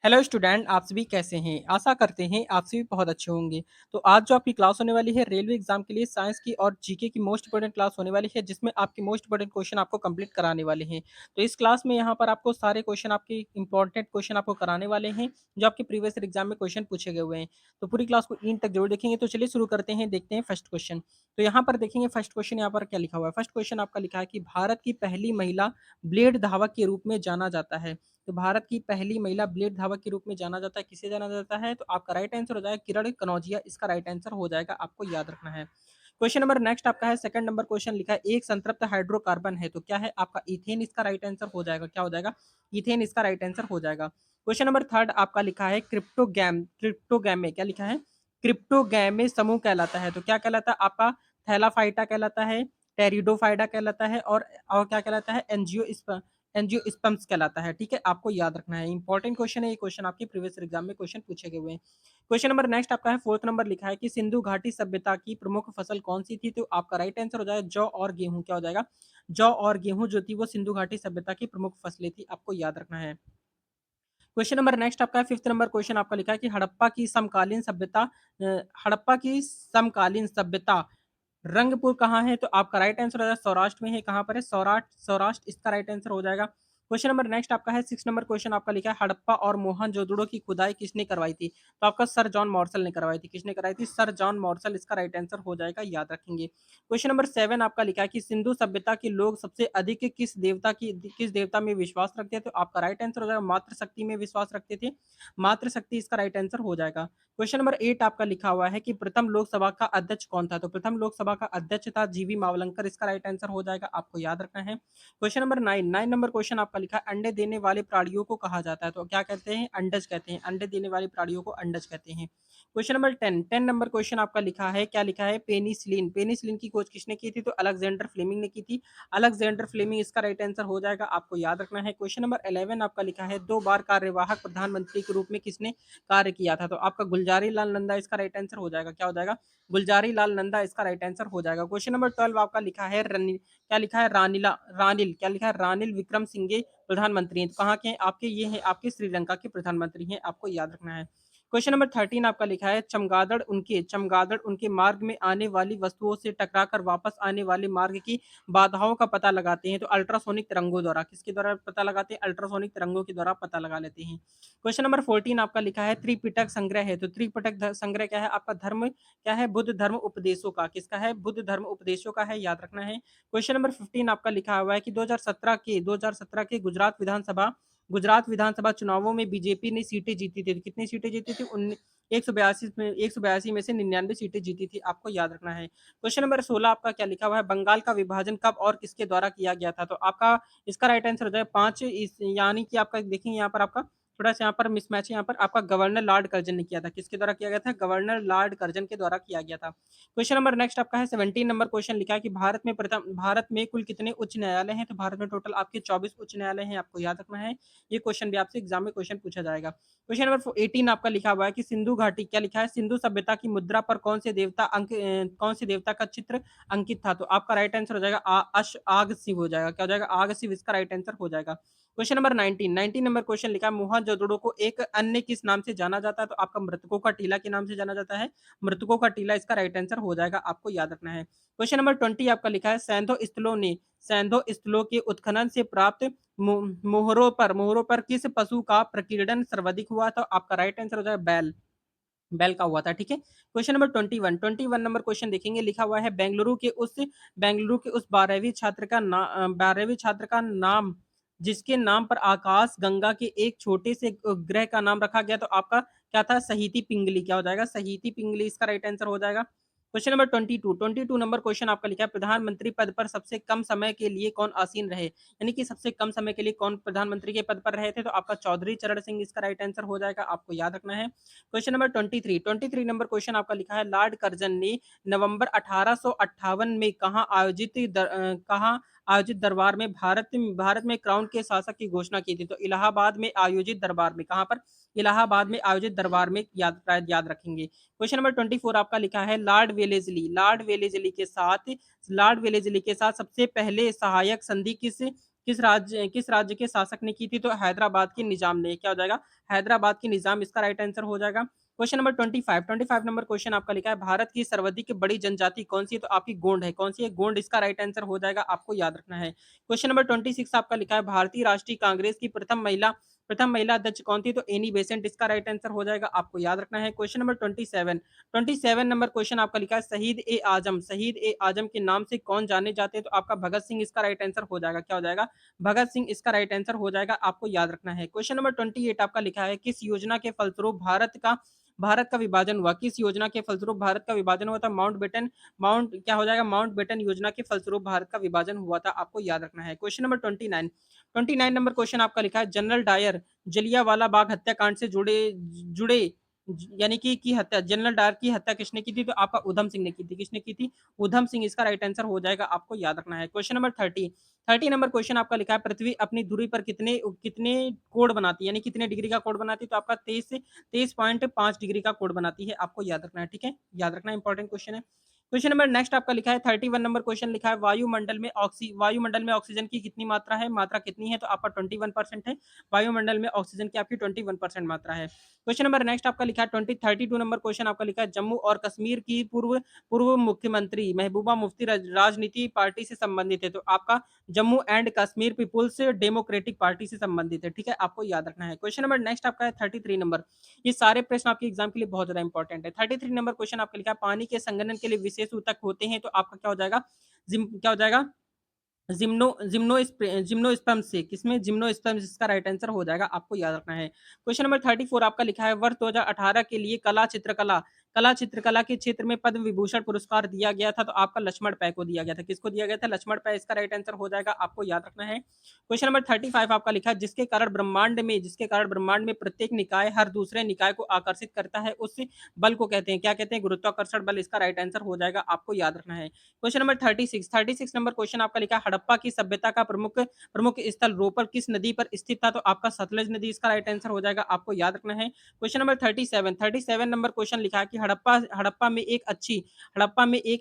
Hello student, आप सभी कैसे हैं? आशा करते हैं आप सभी बहुत अच्छे होंगे। तो आज जो आपकी क्लास होने वाली है रेलवे एग्जाम के लिए साइंस की और जीके की मोस्ट इंपोर्टेंट क्लास होने वाली है, जिसमें आपके मोस्ट इंपोर्टेंट क्वेश्चन आपको कंप्लीट कराने वाले हैं। तो इस क्लास में यहाँ पर आपको सारे क्वेश्चन आपके इंपॉर्टेंट क्वेश्चन आपको कराने वाले हैं, जो आपके प्रीवियस एग्जाम में क्वेश्चन पूछे गए हुए हैं। तो पूरी क्लास को इन तक जरूर देखेंगे। तो चलिए शुरू करते हैं, देखते हैं फर्स्ट क्वेश्चन। तो यहाँ पर देखेंगे फर्स्ट क्वेश्चन यहाँ पर क्या लिखा हुआ है। फर्स्ट क्वेश्चन आपका लिखा है कि भारत की पहली महिला ब्लेड धावक के रूप में जाना जाता है। तो भारत की पहली महिला ब्लेड धावक के रूप में जाना जाता है, किसे जाना जाता है? तो आपका राइट आंसर हो जाएगा किरण कनौजिया, इसका राइट आंसर हो जाएगा, आपको याद रखना है। क्वेश्चन नंबर नेक्स्ट आपका है, सेकंड नंबर क्वेश्चन लिखा है एक संतृप्त हाइड्रोकार्बन है, तो क्या है आपका? इथेन इसका राइट आंसर हो जाएगा। क्या हो जाएगा? इथेन इसका राइट आंसर हो जाएगा। क्वेश्चन नंबर थर्ड आपका लिखा है क्रिप्टोगैम में क्या लिखा है? क्रिप्टोगैमे समूह कहलाता है, तो क्या कहलाता है आपका? थैलाफाइटा कहलाता है, टेरिडोफाइटा कहलाता है, और क्या कहलाता है? एंजियोस्पर्म्स कहलाता है। ठीक है, आपको याद रखना है, इंपॉर्टेंट क्वेश्चन है ये। क्वेश्चन आपके प्रीवियस एग्जाम में क्वेश्चन पूछे गए हुए हैं। क्वेश्चन नंबर नेक्स्ट आपका है, फोर्थ नंबर लिखा है कि सिंधु घाटी सभ्यता की प्रमुख फसल कौन सी थी? तो आपका राइट आंसर हो जाएगा जौ और गेहूं। क्या हो जाएगा? जौ और गेहूं जो थी वो सिंधु घाटी सभ्यता की प्रमुख फसलें थी, आपको याद रखना है। क्वेश्चन नंबर नेक्स्ट आपका है, फिफ्थ नंबर क्वेश्चन आपका लिखा है कि हड़प्पा की समकालीन सभ्यता रंगपुर कहाँ है? तो आपका राइट आंसर हो जाएगा सौराष्ट्र में है। कहाँ पर है? सौराष्ट्र इसका राइट आंसर हो जाएगा। क्वेश्चन नंबर नेक्स्ट आपका है, सिक्स नंबर क्वेश्चन आपका लिखा है हड़प्पा और मोहनजोदड़ो की खुदाई किसने करवाई थी? तो आपका सर जॉन मॉर्सल ने करवाई थी। किसने कराई थी? सर जॉन मॉर्सल, इसका राइट आंसर हो जाएगा, याद रखेंगे। क्वेश्चन नंबर सेवन आपका लिखा है कि सिंधु सभ्यता के लोग सबसे अधिक किस देवता में विश्वास रखते थे? तो आपका राइट आंसर हो जाएगा मातृ शक्ति में विश्वास रखते थे। मातृ शक्ति इसका राइट आंसर हो जाएगा। क्वेश्चन नंबर 8 आपका लिखा हुआ है कि प्रथम लोकसभा का अध्यक्ष कौन था? तो प्रथम लोकसभा का अध्यक्ष था जीवी मावलंकर, इसका राइट आंसर हो जाएगा, आपको याद रखना है। क्वेश्चन नंबर 9 नंबर क्वेश्चन आपका लिखा है अंडे देने वाले प्राणियों को कहा जाता है, तो क्या कहते हैं? अंडज कहते हैं। अंडे देने वाले प्राणियों को अंडज कहते हैं। क्वेश्चन नंबर 10 नंबर क्वेश्चन आपका लिखा है, क्या लिखा है? पेनिसिलिन। पेनिसिलिन की खोज किसने की थी? तो अलेक्जेंडर फ्लेमिंग ने की थी। अलेक्जेंडर फ्लेमिंग इसका राइट आंसर हो जाएगा, आपको याद रखना है। क्वेश्चन नंबर 11 आपका लिखा है दो बार कार्यवाहक प्रधानमंत्री के रूप में किसने कार्य किया था? तो आपका गुलजारी लाल नंदा इसका राइट आंसर हो जाएगा। क्या हो जाएगा? गुलजारी लाल नंदा इसका राइट आंसर हो जाएगा। क्वेश्चन नंबर 12 आपका लिखा है क्या लिखा है? रानिल। क्या लिखा है? रानिल विक्रम सिंघे प्रधानमंत्री हैं, तो कहाँ के हैं आपके? ये हैं आपके श्रीलंका के प्रधानमंत्री हैं, आपको याद रखना है। क्वेश्चन नंबर 13 आपका लिखा है चमगादड़ उनके मार्ग में आने वाली वस्तुओं से टकराकर वापस आने वाले मार्ग की बाधाओं का पता लगाते हैं, तो अल्ट्रासोनिक तरंगों द्वारा। किसके द्वारा पता लगाते हैं? अल्ट्रासोनिक तरंगों के द्वारा पता लगा लेते हैं। क्वेश्चन नंबर 14 आपका लिखा है त्रिपिटक संग्रह है, तो संग्रह क्या है आपका? धर्म क्या है? बुद्ध धर्म उपदेशों का। किसका है? बुद्ध धर्म उपदेशों का है, याद रखना है। क्वेश्चन नंबर 15 आपका लिखा हुआ है कि 2017 के गुजरात विधानसभा चुनावों में बीजेपी ने सीटें जीती थी, तो कितनी सीटें जीती थी? 182 में से 99 सीटें जीती थी, आपको याद रखना है। क्वेश्चन नंबर 16 आपका क्या लिखा हुआ है? बंगाल का विभाजन कब और किसके द्वारा किया गया था? तो आपका इसका राइट आंसर हो जाएगा 5, यानी कि आपका देखेंगे यहाँ पर आपका थोड़ा सा यहाँ पर मिसमैच है। यहाँ पर आपका गवर्नर लॉर्ड कर्जन ने किया था। किसके द्वारा किया गया था? गवर्नर लॉर्ड कर्जन के द्वारा किया गया था। क्वेश्चन नंबर नेक्स्ट आपका है 17 नंबर क्वेश्चन लिखा है कि भारत में कुल कितने उच्च न्यायालय हैं? तो भारत में टोटल आपके 24 उच्च न्यायालय हैं, आपको याद रखना है। ये क्वेश्चन भी आपसे एग्जाम में क्वेश्चन पूछा जाएगा। क्वेश्चन नंबर 18 आपका लिखा हुआ है कि सिंधु घाटी क्या लिखा है? सिंधु सभ्यता की मुद्रा पर कौन से देवता का चित्र अंकित था? तो आपका राइट आंसर हो जाएगा आग शिव हो जाएगा। क्या हो जाएगा? आग शिव इसका राइट आंसर हो जाएगा। क्वेश्चन नंबर 19 नंबर क्वेश्चन लिखा है मोहनजोदड़ो को एक अन्य किस नाम से जाना जाता है? तो आपका मृतकों का टीला के नाम से जाना जाता है। मृतकों का टीला इसका राइट आंसर हो जाएगा, आपको याद रखना है। क्वेश्चन नंबर 20 आपका लिखा है सैंधो स्थलों के उत्खनन से प्राप्त मोहरों पर किस पशु का प्रकीर्णन सर्वाधिक हुआ? तो आपका राइट आंसर हो जाएगा बैल। बैल का हुआ था। ठीक है, क्वेश्चन नंबर 21 नंबर क्वेश्चन देखेंगे, लिखा हुआ है बेंगलुरु के उस 12वीं छात्र का नाम जिसके नाम पर आकाश गंगा के एक छोटे से ग्रह का नाम रखा गया, तो आपका क्या था? सहीती पिंगली। क्या हो जाएगा? सहीती पिंगली इसका राइट आंसर हो जाएगा। क्वेश्चन नंबर 22 नंबर क्वेश्चन आपका लिखा है प्रधानमंत्री पद पर सबसे कम समय के लिए कौन आसीन रहे, यानी कि सबसे कम समय के लिए कौन प्रधानमंत्री के पद पर रहे थे? तो आपका चौधरी चरण सिंह इसका राइट आंसर हो जाएगा, आपको याद रखना है। क्वेश्चन नंबर 23 नंबर क्वेश्चन आपका लिखा है लॉर्ड कर्जन ने नवंबर 1858 में कहाँ आयोजित दरबार में भारत में क्राउन के शासक की घोषणा की थी? तो इलाहाबाद में आयोजित दरबार में। कहाँ पर? इलाहाबाद में आयोजित दरबार में, याद रखेंगे। क्वेश्चन नंबर 24 आपका लिखा है लॉर्ड वेलेजली के साथ सबसे पहले सहायक संधि किस राज्य के शासक ने की थी? तो हैदराबाद के निजाम ने। क्या हो जाएगा? हैदराबाद के निजाम इसका राइट आंसर हो जाएगा। क्वेश्चन नंबर 25 नंबर क्वेश्चन आपका लिखा है, भारत की सर्वाधिक बड़ी जनजाति कौन सी है? तो आपकी गोंड है। कौन सी है? गोंड इसका राइट आंसर हो जाएगा, आपको याद रखना है। क्वेश्चन नंबर 26 आपका लिखा है, भारतीय राष्ट्रीय कांग्रेस की प्रथम महिला अध्यक्ष कौन थी? तो एनी बेसेंट इसका राइट आंसर हो जाएगा, आपको याद रखना है। क्वेश्चन नंबर 27 नंबर क्वेश्चन आपका लिखा है, शहीद ए आजम के नाम से कौन जाने जाते हैं? तो आपका भगत सिंह इसका राइट आंसर हो जाएगा। क्या हो जाएगा? भगत सिंह इसका राइट आंसर हो जाएगा, आपको याद रखना है। क्वेश्चन नंबर 28 आपका लिखा है, किस योजना के फलस्वरूप भारत का विभाजन हुआ? किस योजना के फलस्वरूप भारत का विभाजन हुआ था? माउंट क्या हो जाएगा? माउंट बेटन योजना के फलस्वरूप भारत का विभाजन हुआ था, आपको याद रखना है। क्वेश्चन नंबर 29 नंबर क्वेश्चन आपका लिखा है, जनरल डायर जलियांवाला बाग हत्याकांड से जुड़े जुड़े यानी कि हत्या, जनरल डायर की हत्या किसने की थी? तो आपका उधम सिंह ने की थी। किसने की थी? उधम सिंह इसका राइट आंसर हो जाएगा, आपको याद रखना है। क्वेश्चन नंबर 30 नंबर क्वेश्चन आपका लिखा है, पृथ्वी अपनी दूरी पर कितने कितने कोण बनाती है, यानी कितने डिग्री का कोण बनाती है? तो आपका 23.5 डिग्री का कोण बनाती है, आपको याद रखना है। ठीक है, याद रखना इंपॉर्टेंट क्वेश्चन है। क्वेश्चन नंबर नेक्स्ट आपका लिखा है, 31 नंबर क्वेश्चन लिखा है, वायुमंडल में ऑक्सीजन की कितनी मात्रा है? मात्रा कितनी है? तो आपका 21% है। वायुमंडल में ऑक्सीजन की आपकी 21% मात्रा है। क्वेश्चन नंबर नेक्स्ट आपका लिखा है, 32 नंबर क्वेश्चन आपका लिखा है, जम्मू और कश्मीर की पूर्व पूर्व मुख्यमंत्री महबूबा मुफ्ती राजनीति पार्टी से संबंधित है? तो आपका जम्मू एंड कश्मीर पीपुल्स डेमोक्रेटिक पार्टी से संबंधित है। ठीक है, आपको याद रखना है। क्वेश्चन नंबर नेक्स्ट आपका है 33 नंबर। ये सारे प्रश्न आपके एग्जाम के लिए बहुत ज्यादा इंपॉर्टेंट है। 33 नंबर क्वेश्चन आपका लिखा है, पानी के संघनन के लिए विशेष ऊतक होते हैं? तो आपका क्या हो जाएगा? क्या हो जाएगा? जिम्नोस्पर्म से। किसमें? जिम्नोस्पर्म इसका राइट आंसर हो जाएगा, आपको याद रखना है। क्वेश्चन नंबर 34 आपका लिखा है, वर्ष 2018 के लिए कला चित्रकला के क्षेत्र में पद्म विभूषण पुरस्कार दिया गया था? तो आपका लक्ष्मण पै को दिया गया था। किसको दिया गया था? लक्ष्मण पै इसका राइट आंसर हो जाएगा, आपको याद रखना है। क्वेश्चन नंबर 35 आपका लिखा है, जिसके कारण ब्रह्मांड में प्रत्येक निकाय हर दूसरे निकाय को आकर्षित करता है, उस बल को कहते हैं? क्या कहते हैं? गुरुत्वाकर्षण बल इसका राइट आंसर हो जाएगा, आपको याद रखना है। क्वेश्चन नंबर 36 नंबर क्वेश्चन आपका लिखा है, हड़प्पा की सभ्यता का प्रमुख प्रमुख स्थल रोपर किस नदी पर स्थित था? तो आपका सतलज नदी इसका राइट आंसर हो जाएगा, आपको याद रखना है। क्वेश्चन नंबर 37 नंबर क्वेश्चन लिखा है कि हड़प्पा में एक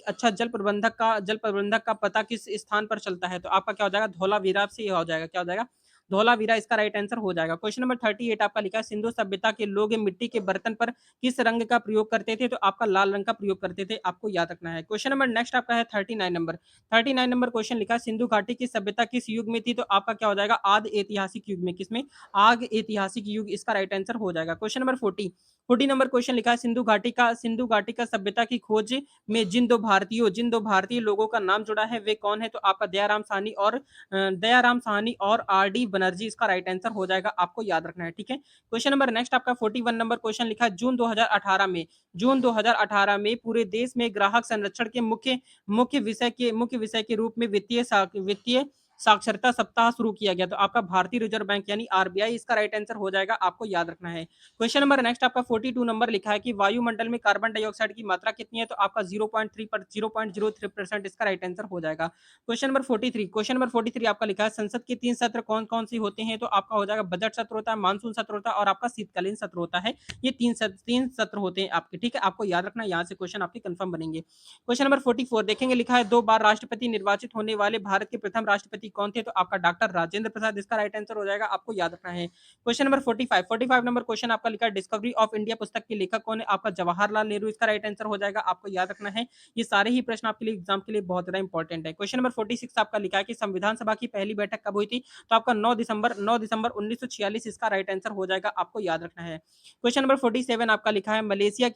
अच्छा जल प्रबंधक का पता किस स्थान पर चलता है? तो आपका क्या हो जाएगा? धौलावीरा से हो जाएगा। क्या हो जाएगा? धौलावीरा इसका राइट आंसर हो जाएगा। क्वेश्चन नंबर 38 आपका लिखा है, सिंधु सभ्यता के लोग मिट्टी के बर्तन पर किस रंग का प्रयोग करते थे? तो आपका लाल रंग का प्रयोग करते थे, आपको याद रखना है। क्वेश्चन नंबर नेक्स्ट आपका है 39 नंबर क्वेश्चन लिखा है, सिंधु घाटी की सभ्यता किस युग में थी? तो आपका क्या हो जाएगा? आद ऐतिहासिक युग में। किसमें? आग ऐतिहासिक युग इसका राइट आंसर हो जाएगा। क्वेश्चन नंबर 40 नंबर क्वेश्चन लिखा है, सिंधु घाटी का सभ्यता की खोज में जिन दो भारतीय लोगों का नाम जुड़ा है वे कौन है? तो आपका दयाराम साहनी और आर डी बनर्जी इसका राइट आंसर हो जाएगा, आपको याद रखना है। ठीक है, क्वेश्चन नंबर नेक्स्ट आपका 41 नंबर क्वेश्चन लिखा है, जून 2018 में पूरे देश में ग्राहक संरक्षण के मुख्य विषय के रूप में वित्तीय साक्षरता सप्ताह शुरू किया गया। तो आपका भारतीय रिजर्व बैंक यानी आरबीआई इसका राइट आंसर हो जाएगा, आपको याद रखना है। क्वेश्चन नंबर नेक्स्ट आपका 42 नंबर लिखा है कि वायुमंडल में कार्बन डाइऑक्साइड की मात्रा कितनी है? तो आपका 0.03% इसका राइट आंसर हो जाएगा। क्वेश्चन नंबर 43 आपका लिखा है, संसद के 3 सत्र कौन कौन से होते हैं? तो आपका हो जाएगा बजट सत्र होता है, मानसून सत्र होता है और आपका शीतकालीन सत्र होता है। ये तीन सत्र होते हैं आपके। ठीक है, आपको याद रखना है, यहाँ से क्वेश्चन आपके कंफर्म बनेंगे। क्वेश्चन नंबर 44 देखेंगे, लिखा है 2 बार राष्ट्रपति निर्वाचित होने वाले भारत के प्रथम राष्ट्रपति कौन थे? तो आपका डॉक्टर राजेंद्र प्रसाद इसका राइट आंसर हो जाएगा, आपको याद रखना है। क्वेश्चन नंबर 45 नंबर क्वेश्चन आपका लिखा है, डिस्कवरी ऑफ इंडिया पुस्तक के लेखक कौन है? आपका जवाहरलाल नेहरू इसका राइट आंसर हो जाएगा, आपको याद रखना है। ये सारे ही प्रश्न आपके लिए एग्जाम के लिए बहुत ज्यादा इंपॉर्टेंट है। क्वेश्चन नंबर 46 आपका लिखा है कि संविधान सभा की पहली बैठक कब हुई थी? तो आपका 9 दिसंबर 1946 इसका राइट आंसर हो जाएगा, आपको याद रखना है। क्वेश्चन नंबर 47 आपका लिखा है, मलेशिया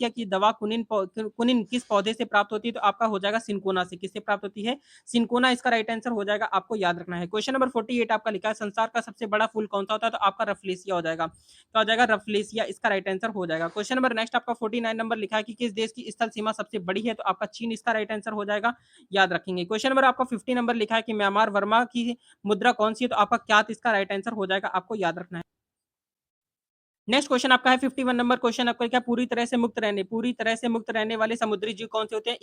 की दवा कुनिन किस पौधे से प्राप्त होती है? तो आपका हो जाएगा सिनकोना से। किससे प्राप्त होती है? सिनकोना इसका राइट आंसर हो जाएगा, आपको याद रखना है। क्वेश्चन नंबर 48 आपका लिखा है, संसार का सबसे बड़ा फूल कौन सा होता है? तो आपका रफलेसिया हो जाएगा। क्या हो जाएगा? रफलेसिया इसका राइट आंसर हो जाएगा। क्वेश्चन नंबर नेक्स्ट आपका 49 नंबर लिखा है कि किस देश की स्थल सीमा सबसे बड़ी है? तो आपका चीन इसका राइट आंसर हो जाएगा, याद रखेंगे। क्वेश्चन नंबर आपका 50 नंबर लिखा है कि म्यांमार वर्मा की मुद्रा कौन सी है? तो आपका क्या इसका राइट आंसर हो जाएगा, आपको याद रखना है। नेक्स्ट क्वेश्चन आपका है 51 नंबर क्वेश्चन आपका क्या पूरी तरह से मुक्त रहने वाले समुद्री जीव कौन से होते हैं?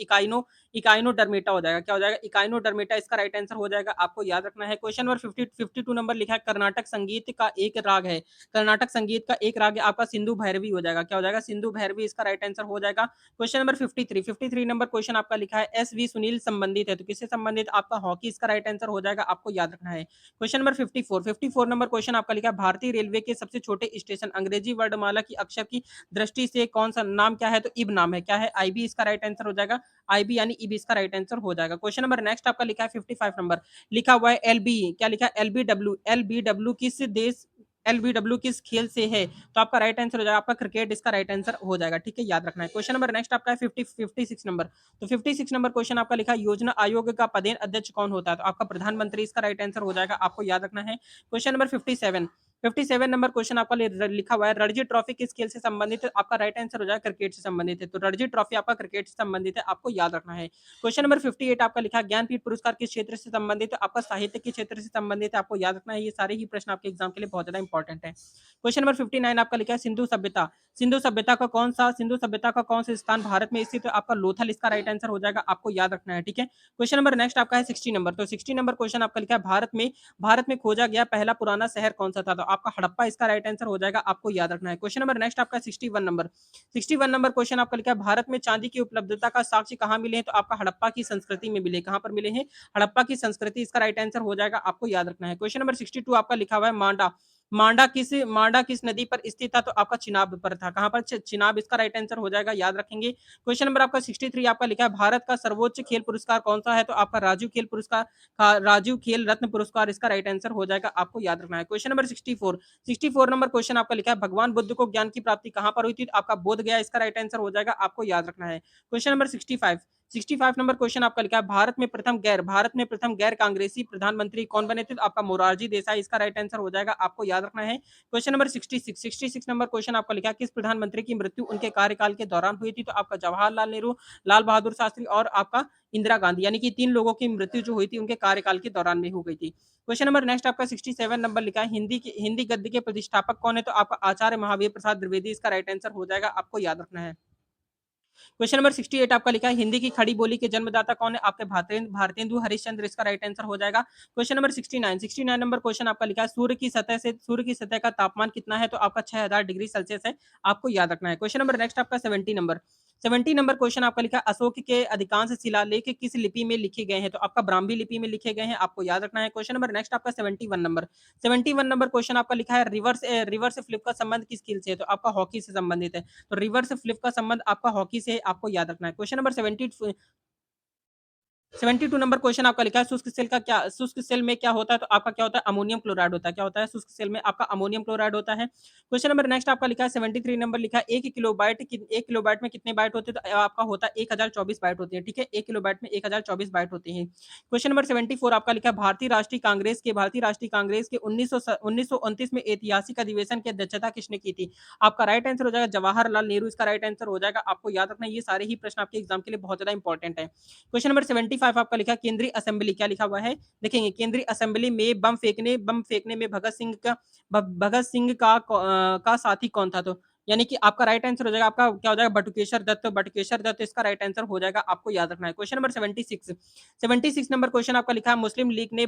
इकाइनोडर्मेटा हो जाएगा। क्या हो जाएगा? इकाइनोडर्मेटा इसका राइट आंसर हो जाएगा। आपको याद रखना है। क्वेश्चन नंबर 52 नंबर लिखा है कर्नाटक संगीत का एक राग है। कर्नाटक संगीत का एक राग है आपका सिंधु भैरवी हो जाएगा। क्या हो जाएगा? सिंधु भैरवी इसका राइट आंसर हो जाएगा। क्वेश्चन नंबर 53 नंबर क्वेश्चन आपका लिखा है एस वी सुनील संबंधित है, तो किससे संबंधित? आपका हॉकी इसका राइट आंसर हो जाएगा। आपको याद रखना है। क्वेश्चन नंबर 54 नंबर क्वेश्चन आपका लिखा है भारतीय रेलवे के सबसे छोटे स्टेशन अंग्रेजी वर्णमाला की अक्षर की दृष्टि से कौन सा नाम क्या है? तो इब नाम है। क्या है? आईबी इसका राइट आंसर हो जाएगा। आईबी यानी इब इसका राइट आंसर हो जाएगा। क्वेश्चन नंबर नेक्स्ट आपका लिखा है 55 नंबर लिखा हुआ है एलबी, क्या लिखा है? एलबीडब्ल्यू किस देश एलबीडब्ल्यू किस खेल से है? तो आपका राइट आंसर हो जाएगा आपका क्रिकेट इसका राइट आंसर हो जाएगा। ठीक है, याद रखना है। क्वेश्चन नंबर नेक्स्ट आपका है 56 नंबर, तो 56 नंबर क्वेश्चन आपका लिखा है योजना आयोग का पदेन अध्यक्ष कौन होता है? तो आपका प्रधानमंत्री इसका राइट आंसर हो जाएगा। आपको याद रखना है। क्वेश्चन नंबर 57 नंबर क्वेश्चन आपका लिखा हुआ है रणजी ट्रॉफी किस खेल से संबंधित है? आपका राइट आंसर हो जाएगा क्रिकेट से संबंधित है। तो रणजी ट्रॉफी आपका क्रिकेट से संबंधित है। आपको याद रखना है। क्वेश्चन नंबर 58 आपका लिखा है ज्ञानपीठ पुरस्कार किस क्षेत्र से संबंधित है? आपका साहित्य के क्षेत्र से संबंधित है। आपको याद रखना है। ये सारे ही प्रश्न आपके एग्जाम के लिए बहुत ज्यादा इंपॉर्टेंट है। क्वेश्चन नंबर 59 आपका लिखा है सिंधु सभ्यता का कौन सा स्थान भारत में स्थित है? आपका लोथल इसका राइट आंसर हो जाएगा। आपको याद रखना है। ठीक है, क्वेश्चन नंबर नेक्स्ट आपका है 60 नंबर, तो 60 नंबर क्वेश्चन आपका लिखा है भारत में खोजा गया पहला पुराना शहर कौन सा था? तो आपका हड़प्पा इसका राइट आंसर हो जाएगा। आपको याद रखना है। क्वेश्चन नंबर नेक्स्ट आपका 61 नंबर क्वेश्चन आपका लिखा है भारत में चांदी की उपलब्धता का साक्ष्य कहाँ मिले हैं? तो आपका हड़प्पा की संस्कृति में मिले। कहाँ पर मिले हैं? हड़प्पा की संस्कृति इसका राइट आंसर हो जाएगा। आपको याद रखना है। क्वेश्चन नंबर 62 आपका लिखा हुआ है मांडा किस नदी पर स्थित था? तो आपका चिनाब पर था। कहां पर? चिनाब इसका राइट आंसर हो जाएगा। याद रखेंगे। क्वेश्चन नंबर आपका 63 आपका लिखा है भारत का सर्वोच्च खेल पुरस्कार कौन सा है? तो आपका राजीव खेल रत्न पुरस्कार इसका राइट आंसर हो जाएगा। आपको याद रखना है। क्वेश्चन नंबर 64 नंबर क्वेश्चन आपका लिखा है भगवान बुद्ध को ज्ञान की प्राप्ति कहां पर हुई थी? तो आपका बोध गया इसका राइट आंसर हो जाएगा। आपको याद रखना है। क्वेश्चन नंबर 65 नंबर क्वेश्चन आपका लिखा है भारत में प्रथम गैर कांग्रेसी प्रधानमंत्री कौन बने थे? तो आपका मोरारजी देसाई इसका राइट आंसर हो जाएगा। आपको याद रखना है। क्वेश्चन नंबर 66 नंबर क्वेश्चन आपका लिखा है किस प्रधानमंत्री की मृत्यु उनके कार्यकाल के दौरान हुई थी? तो आपका जवाहरलाल नेहरू, लाल बहादुर शास्त्री और आपका इंदिरा गांधी, यानी कि 3 लोगों की मृत्यु जो हुई थी उनके कार्यकाल के दौरान में हो गई थी। क्वेश्चन नंबर नेक्स्ट आपका 67 नंबर लिखा है हिंदी गद्य के प्रतिष्ठापक कौन है? तो आपका आचार्य महावीर प्रसाद द्विवेदी इसका राइट आंसर हो जाएगा। आपको याद रखना है। क्वेश्चन नंबर 68 आपका लिखा है हिंदी की खड़ी बोली के जन्मदाता कौन है? आपके भारतेंदु हरिश्चंद्र इसका राइट आंसर हो जाएगा। क्वेश्चन नंबर 69 नंबर क्वेश्चन आपका लिखा है सूर्य की सतह का तापमान कितना है? तो आपका 6000 डिग्री सेल्सियस है। आपको याद रखना है। क्वेश्चन नंबर नेक्स्ट आपका 70 नंबर क्वेश्चन आपका लिखा है अशोक के अधिकांश शिलालेख किस लिपि में लिखे गए हैं? तो आपका ब्राह्मी लिपि में लिखे गए हैं। आपको याद रखना है। क्वेश्चन नंबर नेक्स्ट आपका 71 नंबर क्वेश्चन आपका लिखा है रिवर्स फ्लिप का संबंध किस खेल से है? तो आपका हॉकी से संबंधित है। तो रिवर्स फ्लिप का संबंध आपका हॉकी से आपको याद रखना है। क्वेश्चन नंबर 72 नंबर क्वेश्चन आपका लिखा है शुष्क सेल में क्या होता है? तो आपका क्या होता है? अमोनियम क्लोराइड होता है। क्या होता है? शुष्क सेल में आपका अमोनियम क्लोराइड होता है। क्वेश्चन नंबर नेक्स्ट आपका लिखा है 73 नंबर लिखा है 1 किलोबाइट में कितने बाइट होते हैं? तो आपका होता है 1024 बाइट होते हैं। ठीक है, 1 किलोबाइट में 1024 बाइट होते हैं। क्वेश्चन नंबर 74 आपका लिखा है भारतीय राष्ट्रीय कांग्रेस के 1929 में ऐतिहासिक अधिवेशन की अध्यक्षता किसने की थी? आपका राइट आंसर हो जाएगा जवाहरलाल नेहरू इसका राइट आंसर हो जाएगा। आपको याद रखना है। ये सारे ही प्रश्न आपके एग्जाम के लिए बहुत ज्यादा इंपॉर्टेंट है। क्वेश्चन नंबर 75 आपका लिखा केंद्रीय असेंबली, क्या लिखा हुआ है देखेंगे? केंद्रीय असेंबली में बम फेंकने में भगत सिंह का साथी कौन था? तो यानी कि आपका राइट आंसर हो जाएगा आपका क्या हो जाएगा? बटुकेश्वर दत्त इसका राइट आंसर हो जाएगा। आपको याद रखना है। क्वेश्चन नंबर 76 नंबर क्वेश्चन आपका लिखा है मुस्लिम लीग ने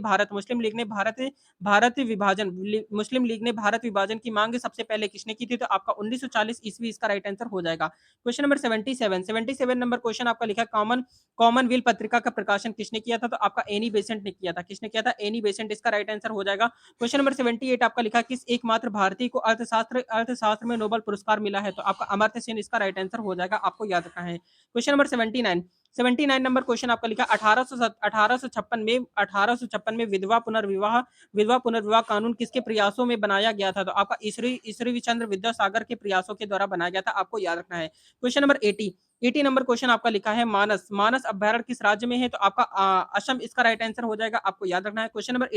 भारत विभाजन की मांग सबसे पहले किसने की थी? तो आपका 1940 ईस्वी इसका राइट आंसर हो जाएगा। क्वेश्चन नंबर 77 नंबर क्वेश्चन आपका लिखा है कॉमनवेल्थ पत्रिका का प्रकाशन किसने किया था? तो आपका एनी बेसेंट ने किया था। किसने किया था? एनी बेसेंट इसका राइट आंसर हो जाएगा। क्वेश्चन नंबर 78 आपका लिखा किस एकमात्र भारतीय को अर्थशास्त्र में नोबेल पुरस्कार मिला है? तो आपका अमर्त्य सेन इसका राइट आंसर हो जाएगा। आपको याद रखना है। क्वेश्चन नंबर 79 नंबर क्वेश्चन आपका लिखा 1856 में विधवा पुनर्विवाह कानून किसके प्रयासों में बनाया गया था? तो आपका ईश्वरी चंद्र विद्यासागर के प्रयासों के द्वारा बनाया गया था। आपको याद रखना है। क्वेश्चन नंबर 80 नंबर क्वेश्चन आपका लिखा है मानस अभ्यारण्य किस राज्य में है? तो आपका असम इसका राइट आंसर हो जाएगा। आपको याद रखना है। क्वेश्चन नंबर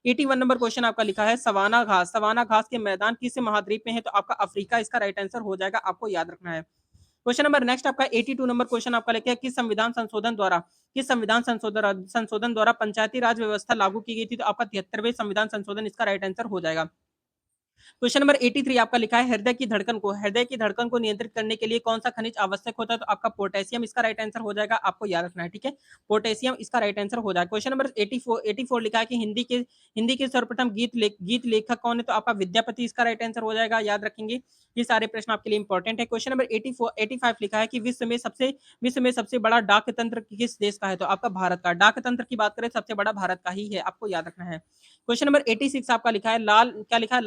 81 नंबर क्वेश्चन आपका लिखा है सवाना घास के मैदान किस महाद्वीप में है? तो आपका अफ्रीका इसका राइट आंसर हो जाएगा। आपको याद रखना है। क्वेश्चन नंबर नेक्स्ट आपका 82 नंबर क्वेश्चन आपका लिखा है किस संविधान संशोधन द्वारा पंचायती राज व्यवस्था लागू की गई थी? तो आपका 73वें संविधान संशोधन इसका राइट आंसर हो जाएगा। क्वेश्चन नंबर 83 आपका लिखा है हृदय की धड़कन को नियंत्रित करने के लिए कौन सा खनिज आवश्यक होता है? तो आपका पोटेशियम इसका राइट आंसर हो जाएगा, आपको याद रखना है, ठीक है। पोटेशियम इसका राइट आंसर हो जाएगा। क्वेश्चन नंबर 84 लिखा है कि हिंदी के सर्वप्रथम गीत लेखक कौन है? तो आपका विद्यापति इसका राइट आंसर हो जाएगा, याद रखेंगे। ये सारे प्रश्न आपके लिए इंपॉर्टेंट है। क्वेश्चन नंबर 85 लिखा है कि विश्व में सबसे बड़ा डाक तंत्र किस देश का है? तो आपका भारत का। डाक तंत्र की बात करें सबसे बड़ा भारत का ही है, आपको याद रखना है। क्वेश्चन नंबर 86 आपका लिखा है क्या लिखा है?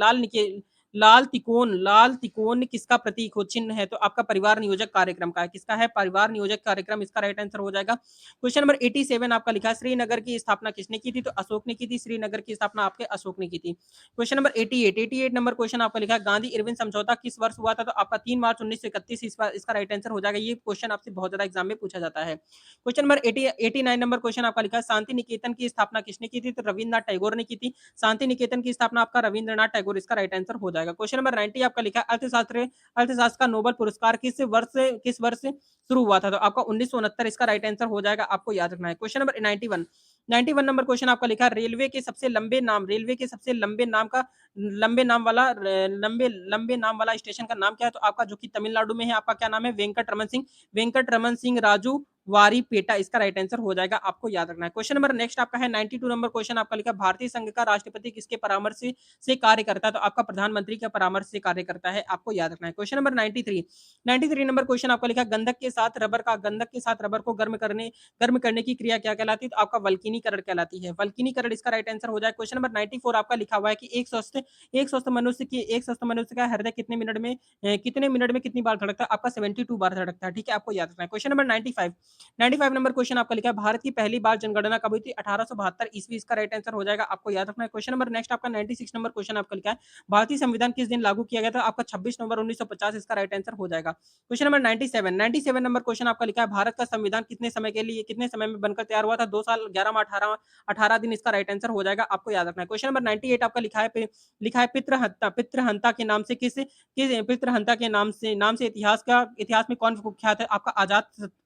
लाल तिकोन किसका प्रतीक हो चिन्ह है? तो आपका परिवार नियोजक कार्यक्रम का है। किसका है? परिवार नियोजक कार्यक्रम इसका राइट आंसर हो जाएगा। क्वेश्चन नंबर 87 आपका लिखा है श्रीनगर की स्थापना किसने की थी? तो अशोक ने की थी। श्रीनगर की स्थापना आपके अशोक ने की थी। क्वेश्चन नंबर 88 नंबर क्वेश्चन आपका लिखा है गांधी इरविन समझौता किस वर्ष हुआ था? तो आपका 3 मार्च 1931 इसका राइट आंसर हो जाएगा। ये क्वेश्चन आपसे बहुत ज्यादा एग्जाम में पूछा जाता है। क्वेश्चन नंबर 89 नंबर क्वेश्चन आपका लिखा है शांति निकेतन की स्थापना किसने की थी? तो रविन्द्रनाथ टैगोर ने की थी। शांति निकेतन की स्थापना आपका रविंद्रनाथ टैगोर इसका राइट आंसर हो जाएगा। क्वेश्चन नंबर 90 आपका लिखा है अर्थशास्त्र का नोबेल पुरस्कार किस वर्ष शुरू हुआ था? तो आपका 1969 इसका राइट आंसर हो जाएगा, आपको याद रखना है। क्वेश्चन नंबर 91 नंबर क्वेश्चन आपका लिखा है रेलवे के सबसे लंबे नाम वाला स्टेशन का नाम क्या है? तो आपका जो कि तमिलनाडु में है, आपका क्या नाम है? वेंकट रमन सिंह राजू वारी पेटा इसका राइट आंसर हो जाएगा, आपको याद रखना है। क्वेश्चन नंबर नेक्स्ट आपका है 92 नंबर क्वेश्चन आपका लिखा भारतीय संघ का राष्ट्रपति किसके परामर्श से कार्य करता है? तो आपका प्रधानमंत्री के परामर्श से कार्य करता है, आपको याद रखना है। क्वेश्चन नंबर 93 नंबर क्वेश्चन आपका लिखा गंधक के साथ रबर को गर्म करने की क्रिया क्या कहलाती है? तो आपका वल्कीनीकरण कहलाती है। वल्कीनीकरण इसका राइट आंसर हो जाएगा। क्वेश्चन नंबर 94 आपका लिखा हुआ है कि एक स्वस्थ मनुष्य का हृदय कितने मिनट में कितनी बार धड़कता है? आपका 72 बार धड़कता है, ठीक है, आपको याद रखना है। क्वेश्चन नंबर 95 नंबर क्वेश्चन आपका लिखा है भारत की पहली बार जनगणना कब हुई थी? 1872 ईस्वी इसका राइट आंसर हो जाएगा, आपको याद रखना है। क्वेश्चन नंबर नेक्स्ट आपका 96 नंबर क्वेश्चन आपका लिखा है भारतीय संविधान किस दिन लागू किया गया था? आपका 26 नवंबर 1950 इसका राइट आंसर हो जाएगा। क्वेश्चन नंबर 97 नंबर क्वेश्चन आपका लिखा है भारत का संविधान कितने समय में बनकर तैयार हुआ था? 2 साल 11 माह 18 दिन इसका राइट आंसर हो जाएगा, आपको याद रखना है। क्वेश्चन नंबर 98 आपका लिखा है पितृहंता के नाम से किस पितृहंता के नाम से इतिहास में कौन कुख्यात है? आपका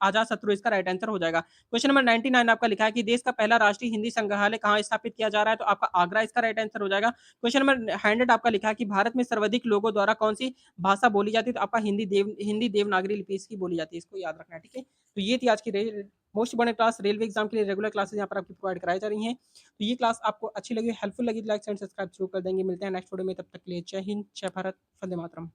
आजाद शत्रु इसका राइट आंसर हो जाएगा। क्वेश्चन नंबर 99 आपका लिखा है कि देश का पहला राष्ट्रीय हिंदी संग्रहालय कहाँ स्थापित किया जा रहा है? तो आपका आगरा इसका राइट आंसर हो जाएगा। क्वेश्चन नंबर 100 आपका लिखा है कि भारत में सर्वाधिक लोगों द्वारा कौन सी भाषा बोली जाती है? तो आपका हिंदी देवनागरी लिपि इसकी बोली जाती है, इसको याद रखना है, ठीक है। तो ये थी आज की most important class. Railway exam के लिए रेगुलर क्लासेस यहाँ पर आपकी प्रोवाइड कराई जा रही हैं। तो ये क्लास आपको अच्छी लगी, हेल्पफुल लगी, लाइक एंड सब्सक्राइब जरूर कर देंगे। मिलते हैं नेक्स्ट वीडियो में, तब तक के लिए जय हिंद, जय भारत, वंदे मातरम।